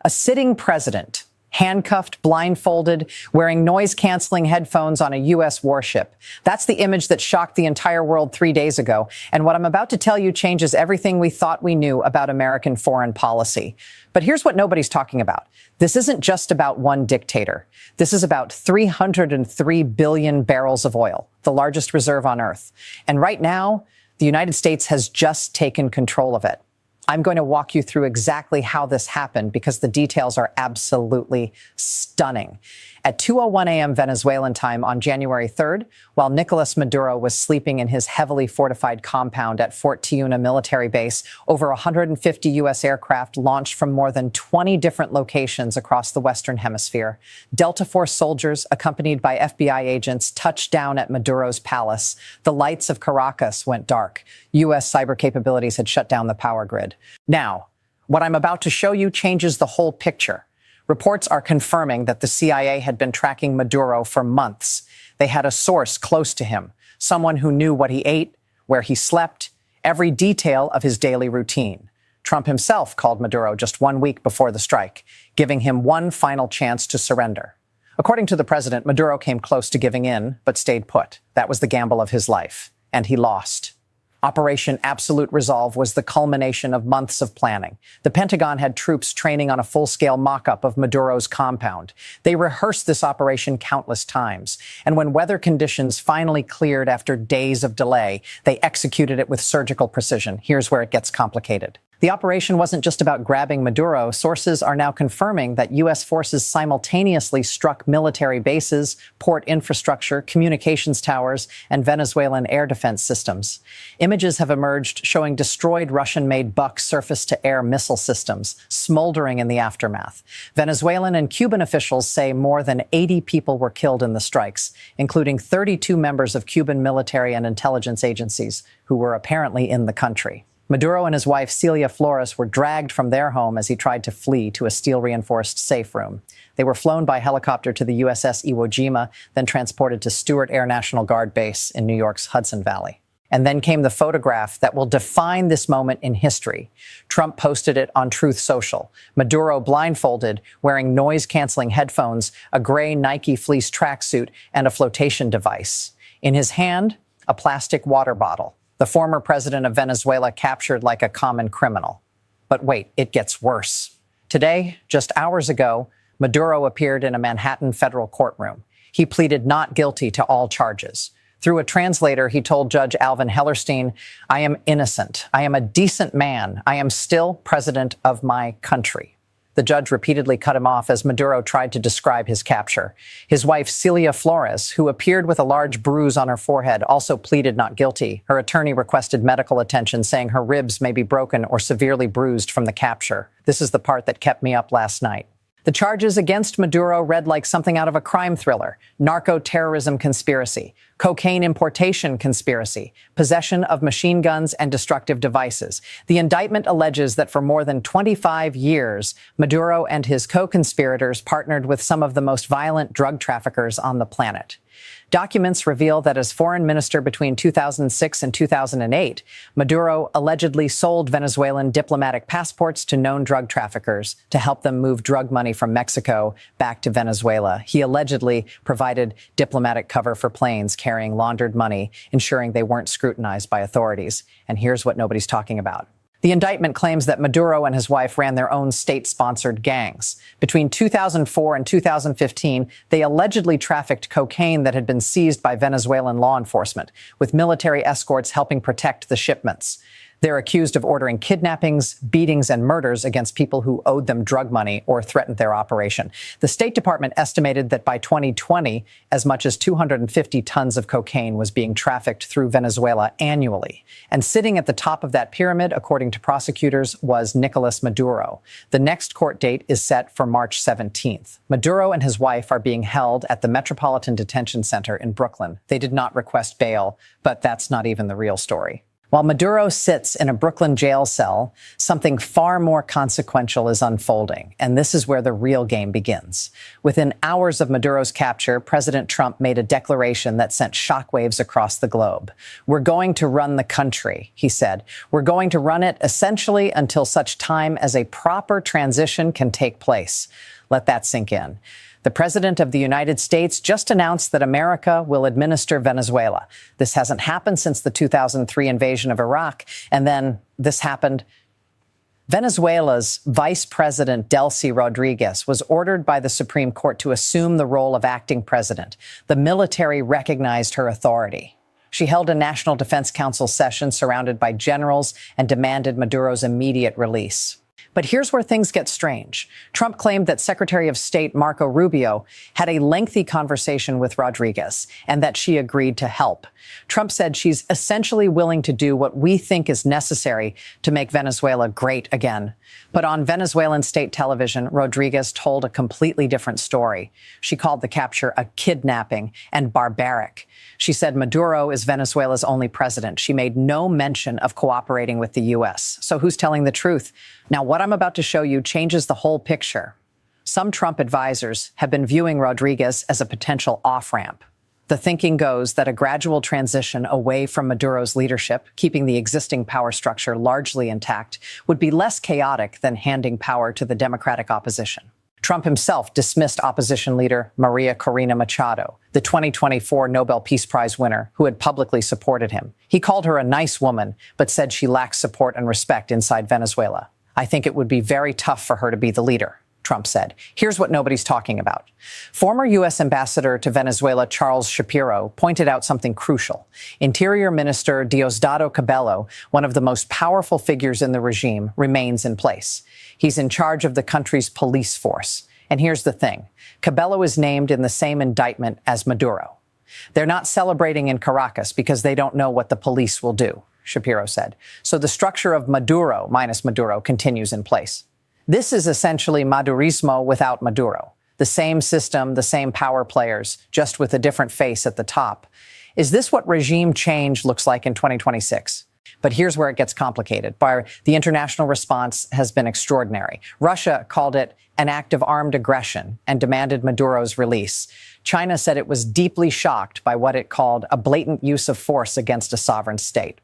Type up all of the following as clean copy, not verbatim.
A sitting president, handcuffed, blindfolded, wearing noise-canceling headphones on a U.S. warship. That's the image that shocked the entire world 3 days ago. And what I'm about to tell you changes everything we thought we knew about American foreign policy. But here's what nobody's talking about. This isn't just about one dictator. This is about 303 billion barrels of oil, the largest reserve on Earth. And right now, the United States has just taken control of it. I'm going to walk you through exactly how this happened because the details are absolutely stunning. At 2:01 a.m. Venezuelan time on January 3rd, while Nicolás Maduro was sleeping in his heavily fortified compound at Fort Tiuna military base, over 150 U.S. aircraft launched from more than 20 different locations across the Western Hemisphere. Delta Force soldiers, accompanied by FBI agents, touched down at Maduro's palace. The lights of Caracas went dark. U.S. cyber capabilities had shut down the power grid. Now, what I'm about to show you changes the whole picture. Reports are confirming that the CIA had been tracking Maduro for months. They had a source close to him, someone who knew what he ate, where he slept, every detail of his daily routine. Trump himself called Maduro just 1 week before the strike, giving him one final chance to surrender. According to the president, Maduro came close to giving in, but stayed put. That was the gamble of his life, and he lost. Operation Absolute Resolve was the culmination of months of planning. The Pentagon had troops training on a full-scale mock-up of Maduro's compound. They rehearsed this operation countless times. And when weather conditions finally cleared after days of delay, they executed it with surgical precision. Here's where it gets complicated. The operation wasn't just about grabbing Maduro. Sources are now confirming that U.S. forces simultaneously struck military bases, port infrastructure, communications towers, and Venezuelan air defense systems. Images have emerged showing destroyed Russian-made Buck surface-to-air missile systems, smoldering in the aftermath. Venezuelan and Cuban officials say more than 80 people were killed in the strikes, including 32 members of Cuban military and intelligence agencies who were apparently in the country. Maduro and his wife, Celia Flores, were dragged from their home as he tried to flee to a steel-reinforced safe room. They were flown by helicopter to the USS Iwo Jima, then transported to Stewart Air National Guard Base in New York's Hudson Valley. And then came the photograph that will define this moment in history. Trump posted it on Truth Social. Maduro blindfolded, wearing noise-canceling headphones, a gray Nike fleece tracksuit, and a flotation device. In his hand, a plastic water bottle. The former president of Venezuela captured like a common criminal. But wait, it gets worse. Today, just hours ago, Maduro appeared in a Manhattan federal courtroom. He pleaded not guilty to all charges. Through a translator, he told Judge Alvin Hellerstein, "I am innocent. I am a decent man. I am still president of my country." The judge repeatedly cut him off as Maduro tried to describe his capture. His wife, Celia Flores, who appeared with a large bruise on her forehead, also pleaded not guilty. Her attorney requested medical attention, saying her ribs may be broken or severely bruised from the capture. This is the part that kept me up last night. The charges against Maduro read like something out of a crime thriller: narco-terrorism conspiracy, cocaine importation conspiracy, possession of machine guns and destructive devices. The indictment alleges that for more than 25 years, Maduro and his co-conspirators partnered with some of the most violent drug traffickers on the planet. Documents reveal that as foreign minister between 2006 and 2008, Maduro allegedly sold Venezuelan diplomatic passports to known drug traffickers to help them move drug money from Mexico back to Venezuela. He allegedly provided diplomatic cover for planes carrying laundered money, ensuring they weren't scrutinized by authorities. And here's what nobody's talking about. The indictment claims that Maduro and his wife ran their own state-sponsored gangs. Between 2004 and 2015, they allegedly trafficked cocaine that had been seized by Venezuelan law enforcement, with military escorts helping protect the shipments. They're accused of ordering kidnappings, beatings, and murders against people who owed them drug money or threatened their operation. The State Department estimated that by 2020, as much as 250 tons of cocaine was being trafficked through Venezuela annually. And sitting at the top of that pyramid, according to prosecutors, was Nicolás Maduro. The next court date is set for March 17th. Maduro and his wife are being held at the Metropolitan Detention Center in Brooklyn. They did not request bail, but that's not even the real story. While Maduro sits in a Brooklyn jail cell, something far more consequential is unfolding, and this is where the real game begins. Within hours of Maduro's capture, President Trump made a declaration that sent shockwaves across the globe. "We're going to run the country," he said. "We're going to run it essentially until such time as a proper transition can take place." Let that sink in. The President of the United States just announced that America will administer Venezuela. This hasn't happened since the 2003 invasion of Iraq, and then this happened. Venezuela's Vice President Delcy Rodriguez was ordered by the Supreme Court to assume the role of acting president. The military recognized her authority. She held a National Defense Council session surrounded by generals and demanded Maduro's immediate release. But here's where things get strange. Trump claimed that Secretary of State Marco Rubio had a lengthy conversation with Rodriguez and that she agreed to help. Trump said she's essentially willing to do what we think is necessary to make Venezuela great again. But on Venezuelan state television, Rodriguez told a completely different story. She called the capture a kidnapping and barbaric. She said Maduro is Venezuela's only president. She made no mention of cooperating with the U.S. So who's telling the truth? Now, what I'm about to show you changes the whole picture. Some Trump advisors have been viewing Rodriguez as a potential off-ramp. The thinking goes that a gradual transition away from Maduro's leadership, keeping the existing power structure largely intact, would be less chaotic than handing power to the Democratic opposition. Trump himself dismissed opposition leader Maria Corina Machado, the 2024 Nobel Peace Prize winner, who had publicly supported him. He called her a nice woman, but said she lacks support and respect inside Venezuela. "I think it would be very tough for her to be the leader," Trump said. Here's what nobody's talking about. Former U.S. Ambassador to Venezuela Charles Shapiro pointed out something crucial. Interior Minister Diosdado Cabello, one of the most powerful figures in the regime, remains in place. He's in charge of the country's police force. And here's the thing. Cabello is named in the same indictment as Maduro. "They're not celebrating in Caracas because they don't know what the police will do," Shapiro said. So the structure of Maduro minus Maduro continues in place. This is essentially Madurismo without Maduro. The same system, the same power players, just with a different face at the top. Is this what regime change looks like in 2026? But here's where it gets complicated. The international response has been extraordinary. Russia called it an act of armed aggression and demanded Maduro's release. China said it was deeply shocked by what it called a blatant use of force against a sovereign state.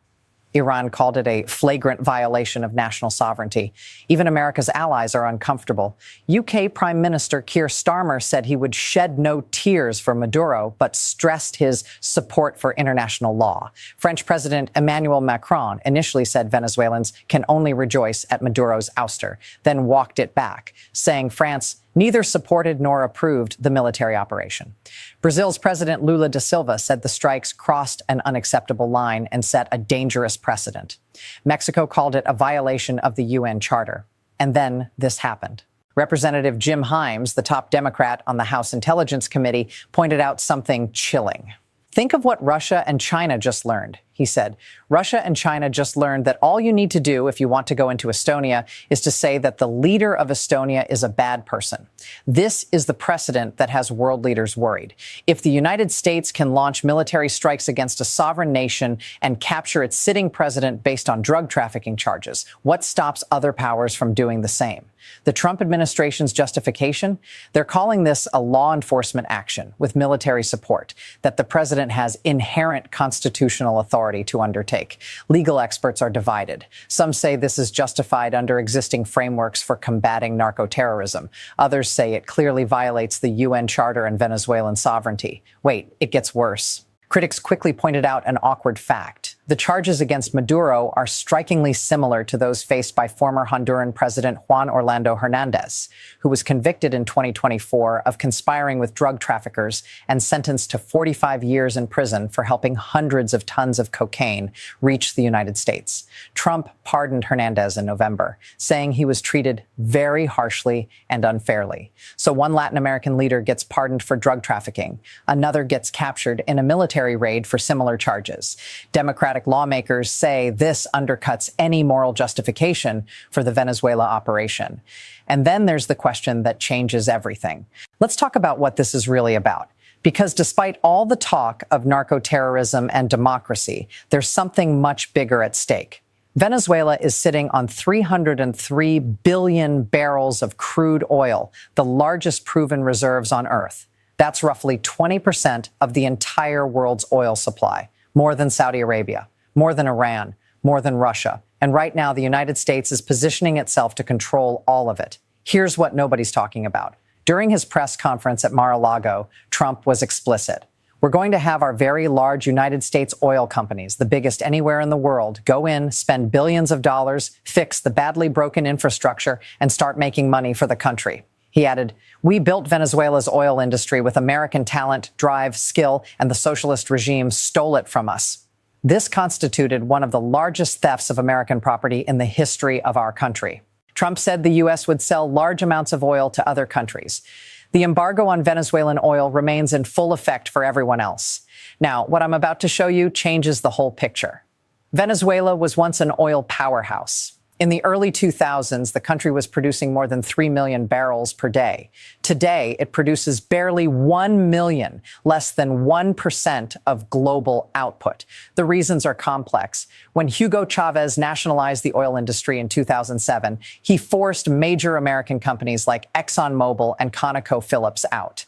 Iran called it a flagrant violation of national sovereignty. Even America's allies are uncomfortable. UK Prime Minister Keir Starmer said he would shed no tears for Maduro, but stressed his support for international law. French President Emmanuel Macron initially said Venezuelans can only rejoice at Maduro's ouster, then walked it back, saying France neither supported nor approved the military operation. Brazil's President Lula da Silva said the strikes crossed an unacceptable line and set a dangerous precedent. Mexico called it a violation of the UN Charter. And then this happened. Representative Jim Himes, the top Democrat on the House Intelligence Committee, pointed out something chilling. "Think of what Russia and China just learned," he said. "Russia and China just learned that all you need to do if you want to go into Estonia is to say that the leader of Estonia is a bad person. This is the precedent that has world leaders worried. If the United States can launch military strikes against a sovereign nation and capture its sitting president based on drug trafficking charges, what stops other powers from doing the same?" The Trump administration's justification? They're calling this a law enforcement action with military support that the president has inherent constitutional authority to undertake. Legal experts are divided. Some say this is justified under existing frameworks for combating narco-terrorism. Others say it clearly violates the UN Charter and Venezuelan sovereignty. Wait, it gets worse. Critics quickly pointed out an awkward fact. The charges against Maduro are strikingly similar to those faced by former Honduran President Juan Orlando Hernandez, who was convicted in 2024 of conspiring with drug traffickers and sentenced to 45 years in prison for helping hundreds of tons of cocaine reach the United States. Trump pardoned Hernandez in November, saying he was treated very harshly and unfairly. So one Latin American leader gets pardoned for drug trafficking. Another gets captured in a military raid for similar charges. Democratic lawmakers say this undercuts any moral justification for the Venezuela operation. And then there's the question that changes everything. Let's talk about what this is really about. Because despite all the talk of narco-terrorism and democracy, there's something much bigger at stake. Venezuela is sitting on 303 billion barrels of crude oil, the largest proven reserves on Earth. That's roughly 20% of the entire world's oil supply, more than Saudi Arabia, more than Iran, more than Russia. And right now, the United States is positioning itself to control all of it. Here's what nobody's talking about. During his press conference at Mar-a-Lago, Trump was explicit. We're going to have our very large United States oil companies, the biggest anywhere in the world, go in, spend billions of dollars, fix the badly broken infrastructure, and start making money for the country. He added, "We built Venezuela's oil industry with American talent, drive, skill, and the socialist regime stole it from us." This constituted one of the largest thefts of American property in the history of our country. Trump said the U.S. would sell large amounts of oil to other countries. The embargo on Venezuelan oil remains in full effect for everyone else. Now, what I'm about to show you changes the whole picture. Venezuela was once an oil powerhouse. In the early 2000s, the country was producing more than 3 million barrels per day. Today, it produces barely 1 million, less than 1% of global output. The reasons are complex. When Hugo Chavez nationalized the oil industry in 2007, he forced major American companies like ExxonMobil and ConocoPhillips out.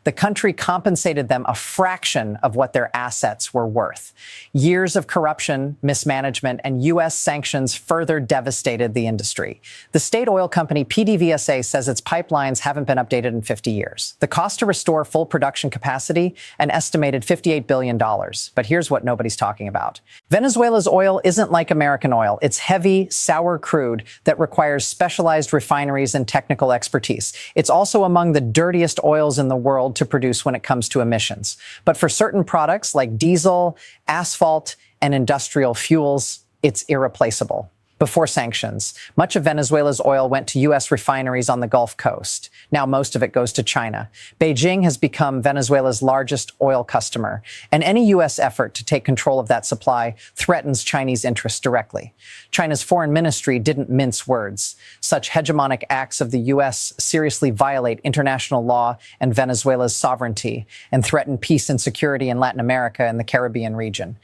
The country compensated them a fraction of what their assets were worth. Years of corruption, mismanagement, and U.S. sanctions further devastated the industry. The state oil company PDVSA says its pipelines haven't been updated in 50 years. The cost to restore full production capacity, an estimated $58 billion. But here's what nobody's talking about. Venezuela's oil isn't like American oil. It's heavy, sour crude that requires specialized refineries and technical expertise. It's also among the dirtiest oils in the world to produce when it comes to emissions. But for certain products like diesel, asphalt, and industrial fuels, it's irreplaceable. Before sanctions, much of Venezuela's oil went to U.S. refineries on the Gulf Coast. Now most of it goes to China. Beijing has become Venezuela's largest oil customer, and any U.S. effort to take control of that supply threatens Chinese interests directly. China's foreign ministry didn't mince words. Such hegemonic acts of the U.S. seriously violate international law and Venezuela's sovereignty and threaten peace and security in Latin America and the Caribbean region.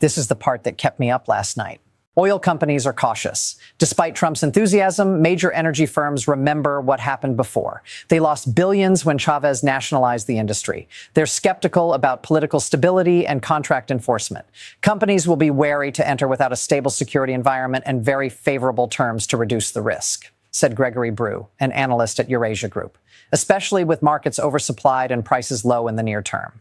This is the part that kept me up last night. Oil companies are cautious. Despite Trump's enthusiasm, major energy firms remember what happened before. They lost billions when Chavez nationalized the industry. They're skeptical about political stability and contract enforcement. Companies will be wary to enter without a stable security environment and very favorable terms to reduce the risk, said Gregory Brew, an analyst at Eurasia Group, especially with markets oversupplied and prices low in the near term.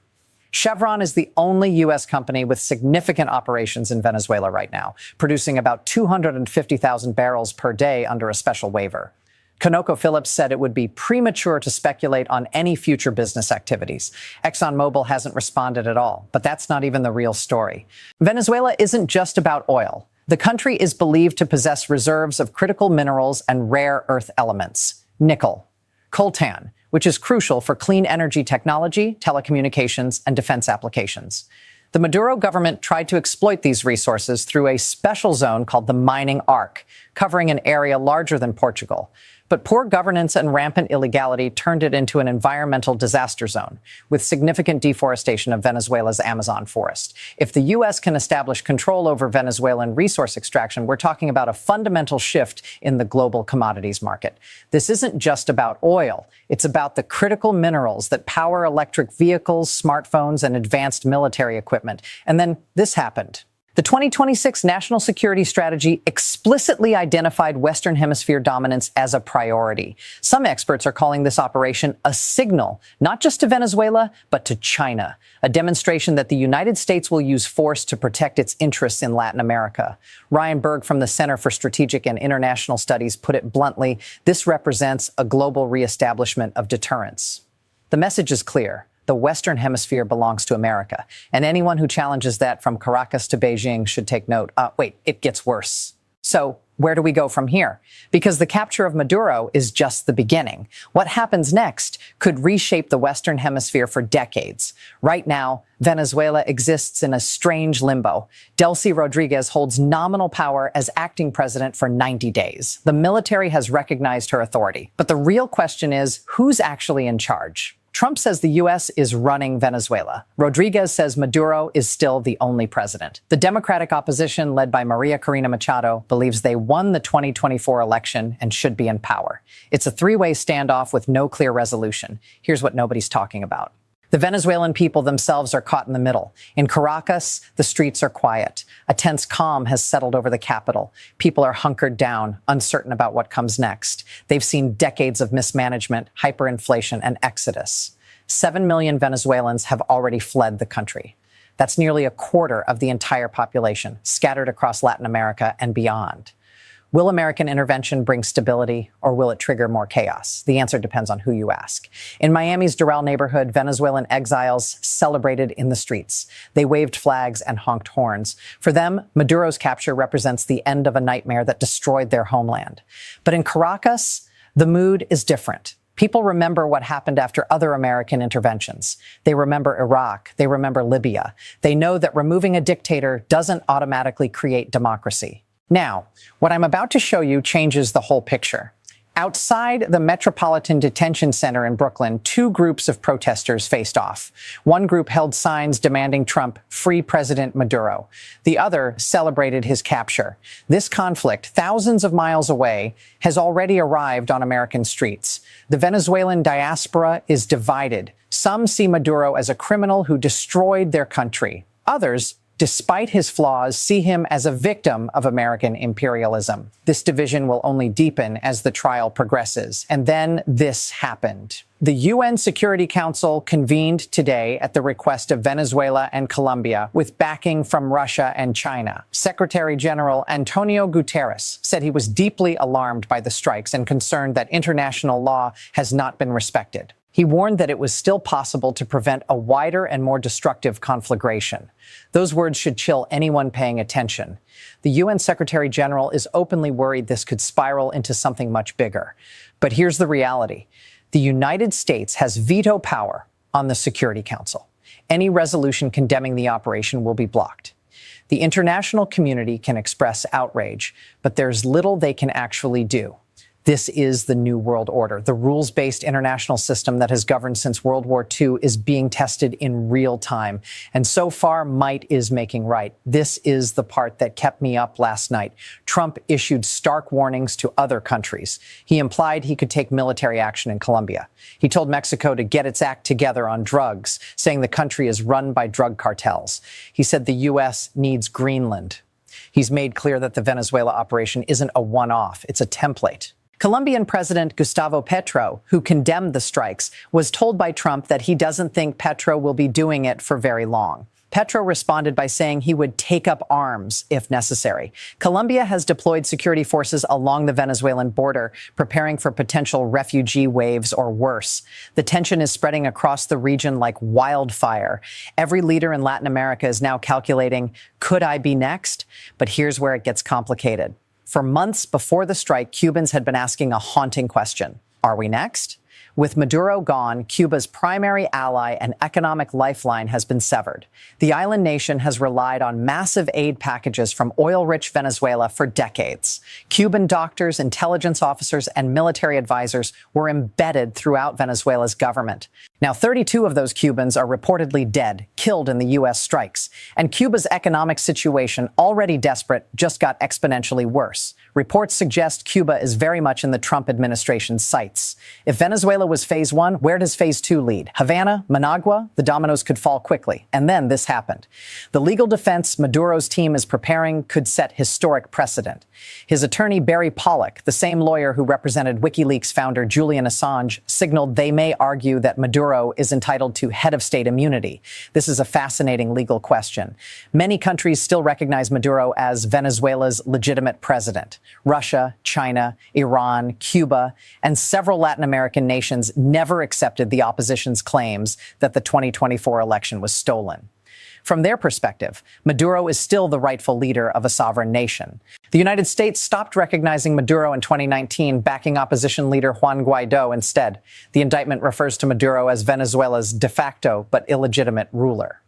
Chevron is the only U.S. company with significant operations in Venezuela right now, producing about 250,000 barrels per day under a special waiver. ConocoPhillips said it would be premature to speculate on any future business activities. ExxonMobil hasn't responded at all, but that's not even the real story. Venezuela isn't just about oil. The country is believed to possess reserves of critical minerals and rare earth elements, nickel, coltan, which is crucial for clean energy technology, telecommunications, and defense applications. The Maduro government tried to exploit these resources through a special zone called the Mining Arc, covering an area larger than Portugal. But poor governance and rampant illegality turned it into an environmental disaster zone, with significant deforestation of Venezuela's Amazon forest. If the U.S. can establish control over Venezuelan resource extraction, we're talking about a fundamental shift in the global commodities market. This isn't just about oil. It's about the critical minerals that power electric vehicles, smartphones, and advanced military equipment. And then this happened. The 2026 National Security Strategy explicitly identified Western Hemisphere dominance as a priority. Some experts are calling this operation a signal, not just to Venezuela, but to China, a demonstration that the United States will use force to protect its interests in Latin America. Ryan Berg from the Center for Strategic and International Studies put it bluntly, this represents a global reestablishment of deterrence. The message is clear. The Western Hemisphere belongs to America, and anyone who challenges that from Caracas to Beijing should take note. Wait, it gets worse. So where do we go from here? Because the capture of Maduro is just the beginning. What happens next could reshape the Western Hemisphere for decades. Right now, Venezuela exists in a strange limbo. Delcy Rodriguez holds nominal power as acting president for 90 days. The military has recognized her authority. But the real question is, who's actually in charge? Trump says the U.S. is running Venezuela. Rodriguez says Maduro is still the only president. The Democratic opposition, led by Maria Corina Machado, believes they won the 2024 election and should be in power. It's a three-way standoff with no clear resolution. Here's what nobody's talking about. The Venezuelan people themselves are caught in the middle. In Caracas, the streets are quiet. A tense calm has settled over the capital. People are hunkered down, uncertain about what comes next. They've seen decades of mismanagement, hyperinflation, and exodus. 7 million Venezuelans have already fled the country. That's nearly a quarter of the entire population, scattered across Latin America and beyond. Will American intervention bring stability, or will it trigger more chaos? The answer depends on who you ask. In Miami's Doral neighborhood, Venezuelan exiles celebrated in the streets. They waved flags and honked horns. For them, Maduro's capture represents the end of a nightmare that destroyed their homeland. But in Caracas, the mood is different. People remember what happened after other American interventions. They remember Iraq. They remember Libya. They know that removing a dictator doesn't automatically create democracy. Now, what I'm about to show you changes the whole picture. Outside the Metropolitan Detention Center in Brooklyn, two groups of protesters faced off. One group held signs demanding Trump free President Maduro. The other celebrated his capture. This conflict, thousands of miles away, has already arrived on American streets. The Venezuelan diaspora is divided. Some see Maduro as a criminal who destroyed their country. Others, despite his flaws, see him as a victim of American imperialism. This division will only deepen as the trial progresses. And then this happened. The UN Security Council convened today at the request of Venezuela and Colombia with backing from Russia and China. Secretary General Antonio Guterres said he was deeply alarmed by the strikes and concerned that international law has not been respected. He warned that it was still possible to prevent a wider and more destructive conflagration. Those words should chill anyone paying attention. The UN Secretary General is openly worried this could spiral into something much bigger. But here's the reality. The United States has veto power on the Security Council. Any resolution condemning the operation will be blocked. The international community can express outrage, but there's little they can actually do. This is the new world order. The rules-based international system that has governed since World War II is being tested in real time. And so far, might is making right. This is the part that kept me up last night. Trump issued stark warnings to other countries. He implied he could take military action in Colombia. He told Mexico to get its act together on drugs, saying the country is run by drug cartels. He said the U.S. needs Greenland. He's made clear that the Venezuela operation isn't a one-off. It's a template. Colombian President Gustavo Petro, who condemned the strikes, was told by Trump that he doesn't think Petro will be doing it for very long. Petro responded by saying he would take up arms if necessary. Colombia has deployed security forces along the Venezuelan border, preparing for potential refugee waves or worse. The tension is spreading across the region like wildfire. Every leader in Latin America is now calculating, could I be next? But here's where it gets complicated. For months before the strike, Cubans had been asking a haunting question. Are we next? With Maduro gone, Cuba's primary ally and economic lifeline has been severed. The island nation has relied on massive aid packages from oil-rich Venezuela for decades. Cuban doctors, intelligence officers, and military advisors were embedded throughout Venezuela's government. Now, 32 of those Cubans are reportedly dead, killed in the U.S. strikes. And Cuba's economic situation, already desperate, just got exponentially worse. Reports suggest Cuba is very much in the Trump administration's sights. If Venezuela was phase one, where does phase two lead? Havana? Managua? The dominoes could fall quickly. And then this happened. The legal defense Maduro's team is preparing could set historic precedent. His attorney, Barry Pollock, the same lawyer who represented WikiLeaks founder Julian Assange, signaled they may argue that Maduro is entitled to head of state immunity. This is a fascinating legal question. Many countries still recognize Maduro as Venezuela's legitimate president. Russia, China, Iran, Cuba, and several Latin American nations never accepted the opposition's claims that the 2024 election was stolen. From their perspective, Maduro is still the rightful leader of a sovereign nation. The United States stopped recognizing Maduro in 2019, backing opposition leader Juan Guaido instead. The indictment refers to Maduro as Venezuela's de facto but illegitimate ruler.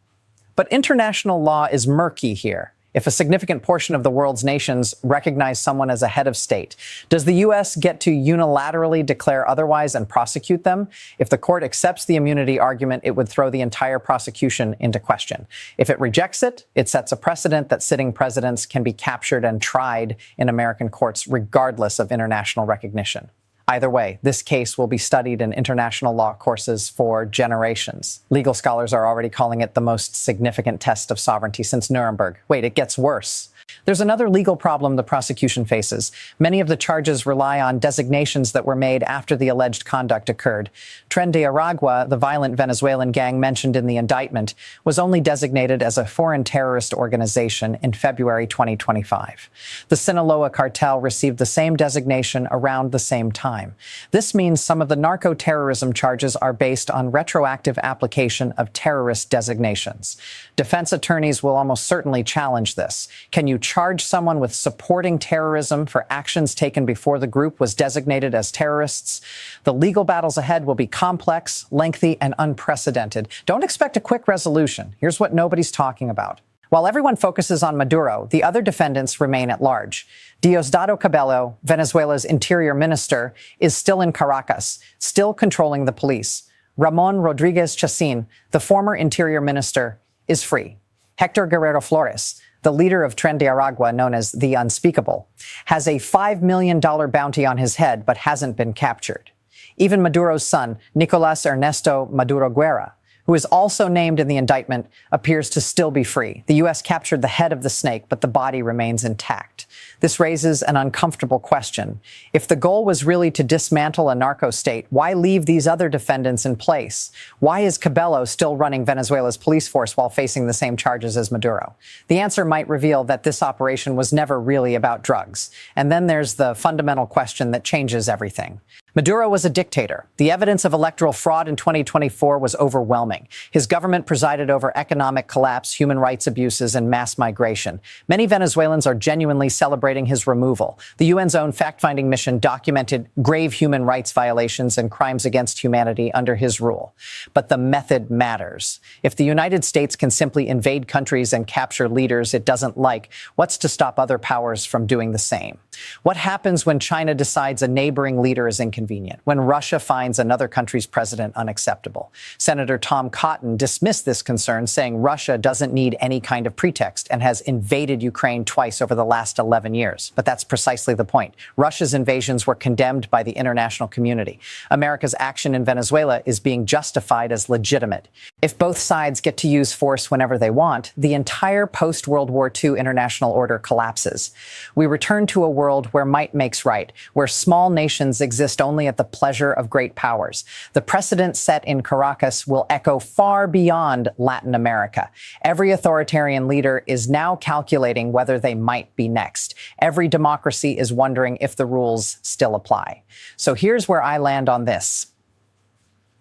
But international law is murky here. If a significant portion of the world's nations recognize someone as a head of state, does the U.S. get to unilaterally declare otherwise and prosecute them? If the court accepts the immunity argument, it would throw the entire prosecution into question. If it rejects it, it sets a precedent that sitting presidents can be captured and tried in American courts regardless of international recognition. Either way, this case will be studied in international law courses for generations. Legal scholars are already calling it the most significant test of sovereignty since Nuremberg. Wait, it gets worse. There's another legal problem the prosecution faces. Many of the charges rely on designations that were made after the alleged conduct occurred. Tren de Aragua, the violent Venezuelan gang mentioned in the indictment, was only designated as a foreign terrorist organization in February 2025. The Sinaloa cartel received the same designation around the same time. This means some of the narco-terrorism charges are based on retroactive application of terrorist designations. Defense attorneys will almost certainly challenge this. Can you charge someone with supporting terrorism for actions taken before the group was designated as terrorists? The legal battles ahead will be complex, lengthy, and unprecedented. Don't expect a quick resolution. Here's what nobody's talking about. While everyone focuses on Maduro, the other defendants remain at large. Diosdado Cabello, Venezuela's interior minister, is still in Caracas, still controlling the police. Ramon Rodriguez Chacin, the former interior minister, is free. Hector Guerrero Flores, the leader of Tren de Aragua, known as the Unspeakable, has a $5 million bounty on his head but hasn't been captured. Even Maduro's son, Nicolás Ernesto Maduro Guerra, who is also named in the indictment, appears to still be free. The U.S. captured the head of the snake, but the body remains intact. This raises an uncomfortable question. If the goal was really to dismantle a narco state, why leave these other defendants in place? Why is Cabello still running Venezuela's police force while facing the same charges as Maduro? The answer might reveal that this operation was never really about drugs. And then there's the fundamental question that changes everything. Maduro was a dictator. The evidence of electoral fraud in 2024 was overwhelming. His government presided over economic collapse, human rights abuses, and mass migration. Many Venezuelans are genuinely celebrating his removal. The UN's own fact-finding mission documented grave human rights violations and crimes against humanity under his rule. But the method matters. If the United States can simply invade countries and capture leaders it doesn't like, what's to stop other powers from doing the same? What happens when China decides a neighboring leader is inconvenient? When Russia finds another country's president unacceptable? Senator Tom Cotton dismissed this concern, saying Russia doesn't need any kind of pretext and has invaded Ukraine twice over the last 11 years. But that's precisely the point. Russia's invasions were condemned by the international community. America's action in Venezuela is being justified as legitimate. If both sides get to use force whenever they want, the entire post-World War II international order collapses. We return to a world where might makes right, where small nations exist only at the pleasure of great powers. The precedent set in Caracas will echo far beyond Latin America. Every authoritarian leader is now calculating whether they might be next. Every democracy is wondering if the rules still apply. So here's where I land on this.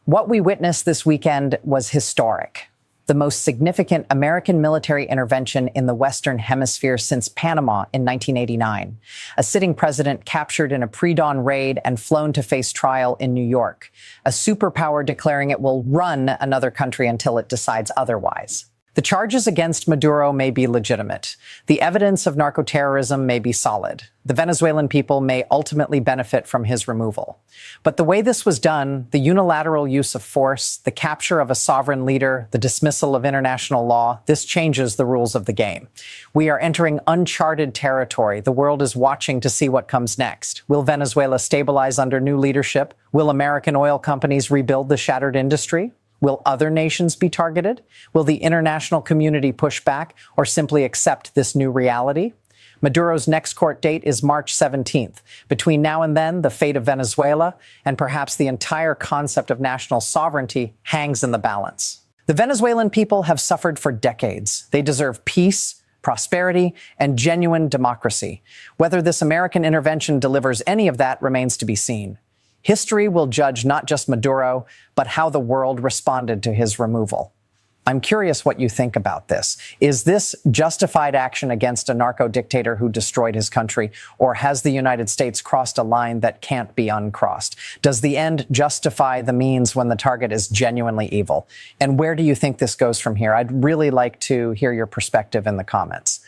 What we witnessed this weekend was historic. The most significant American military intervention in the Western Hemisphere since Panama in 1989. A sitting president captured in a pre-dawn raid and flown to face trial in New York. A superpower declaring it will run another country until it decides otherwise. The charges against Maduro may be legitimate. The evidence of narco-terrorism may be solid. The Venezuelan people may ultimately benefit from his removal. But the way this was done, the unilateral use of force, the capture of a sovereign leader, the dismissal of international law, this changes the rules of the game. We are entering uncharted territory. The world is watching to see what comes next. Will Venezuela stabilize under new leadership? Will American oil companies rebuild the shattered industry? Will other nations be targeted? Will the international community push back or simply accept this new reality? Maduro's next court date is March 17th. Between now and then, the fate of Venezuela and perhaps the entire concept of national sovereignty hangs in the balance. The Venezuelan people have suffered for decades. They deserve peace, prosperity, and genuine democracy. Whether this American intervention delivers any of that remains to be seen. History will judge not just Maduro, but how the world responded to his removal. I'm curious what you think about this. Is this justified action against a narco-dictator who destroyed his country, or has the United States crossed a line that can't be uncrossed? Does the end justify the means when the target is genuinely evil? And where do you think this goes from here? I'd really like to hear your perspective in the comments.